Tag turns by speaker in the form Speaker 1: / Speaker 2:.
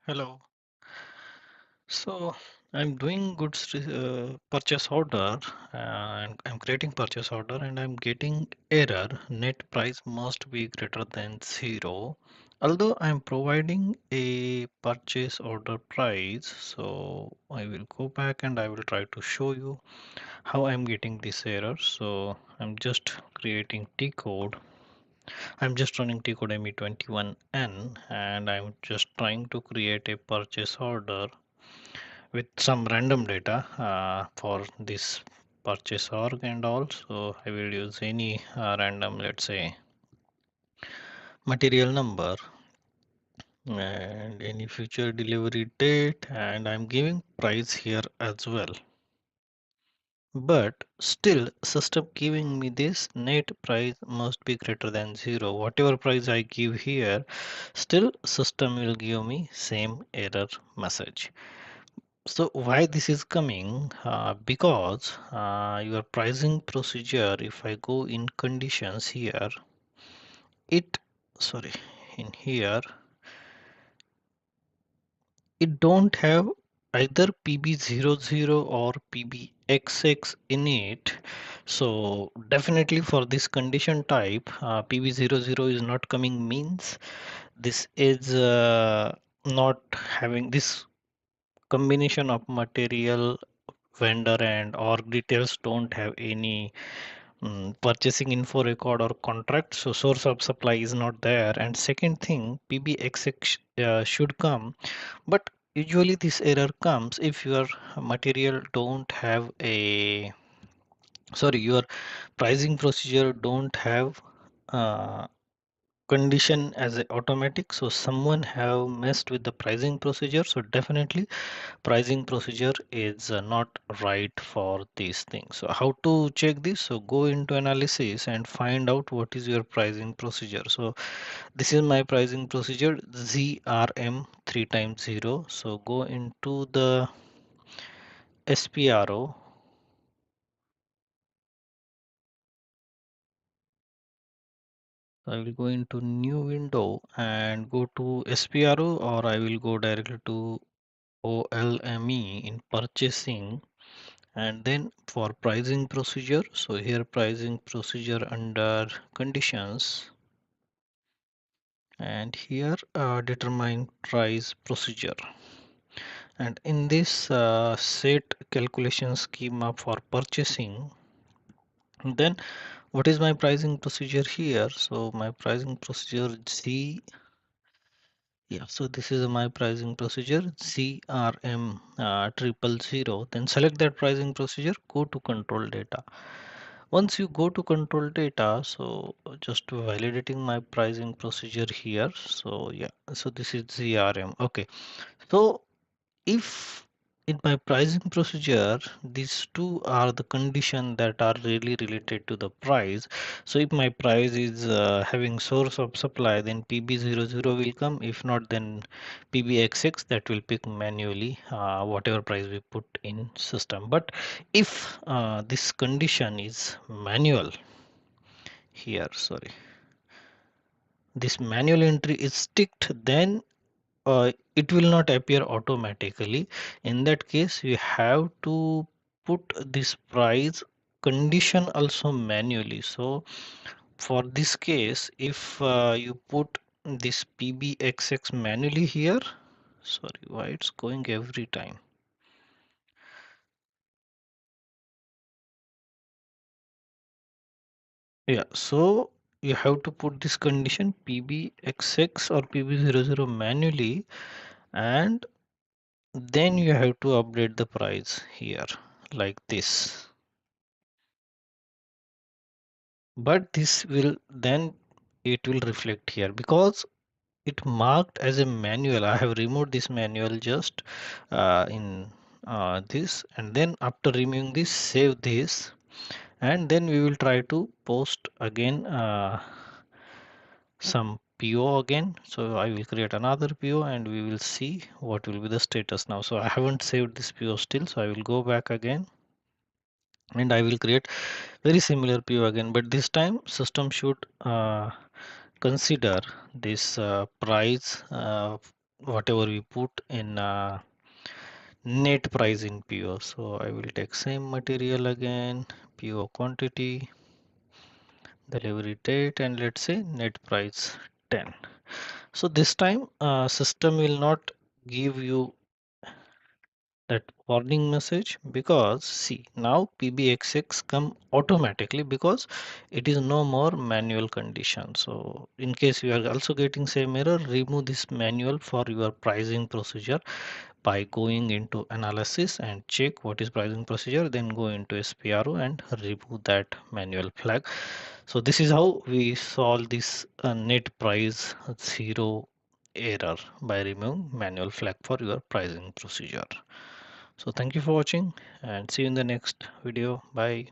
Speaker 1: Hello. So I'm doing goods purchase order and I'm creating purchase order and I'm getting error net price must be greater than zero. Although I'm providing a purchase order price, so I will go back and I will try to show you how I'm getting this error. So I'm just creating T code. I'm just running T code ME21N and I'm just trying to create a purchase order with some random data for this purchase org and all. So I will use any random, let's say, material number and any future delivery date, and I'm giving price here as well. But still system giving me this net price must be greater than zero. Whatever price I give here, still system will give me same error message. So why this is coming? Because your pricing procedure, if I go in conditions here, it, sorry, in here, it don't have either PB00 or PBXX in it. So definitely for this condition type, PB00 is not coming means this is not having this combination of material vendor and org details don't have any purchasing info record or contract, so source of supply is not there. And second thing, PBXX should come, but usually this error comes if your material don't have a, sorry, your pricing procedure don't have uh, condition as a automatic, so someone have messed with the pricing procedure. So definitely pricing procedure is not right for these things. So how to check this? So go into analysis and find out what is your pricing procedure. So this is my pricing procedure, ZRM 3 times 0. So go into the SPRO. I will go into new window and go to SPRO, or I will go directly to OLME in purchasing, and then for pricing procedure, so here pricing procedure under conditions, and here determine price procedure, and in this set calculation schema for purchasing. Then what is my pricing procedure here? So my pricing procedure Z, yeah, so this is my pricing procedure CRM 000. Then select that pricing procedure, go to control data. Once you go to control data, so just validating my pricing procedure here. So yeah, so this is CRM. Okay, so if in my pricing procedure these two are the condition that are really related to the price, so if my price is having source of supply, then PB00 will come. If not, then PBXX, that will pick manually whatever price we put in system. But if this condition is manual here, sorry, this manual entry is ticked, then it will not appear automatically. In that case, you have to put this price condition also manually. So for this case, if you put this PBXX manually here, sorry, why it's going every time? Yeah, so you have to put this condition PBXX or PB00 manually, and then you have to update the price here like this. But this will then, it will reflect here because it marked as a manual. I have removed this manual just in this, and then after removing this, save this, and then we will try to post again some PO again. So I will create another PO and we will see what will be the status now. So I haven't saved this PO still, so I will go back again and I will create very similar PO again, but this time system should consider this price whatever we put in net price in PO. So I will take same material again, PO quantity, delivery date, and let's say net price 10. So this time system will not give you that warning message, because see, now PBXX come automatically because it is no more manual condition. So in case you are also getting same error, remove this manual for your pricing procedure by going into analysis and check what is pricing procedure, then go into SPRO and remove that manual flag. So this is how we solve this net price zero error, by removing manual flag for your pricing procedure. So thank you for watching and see you in the next video. Bye.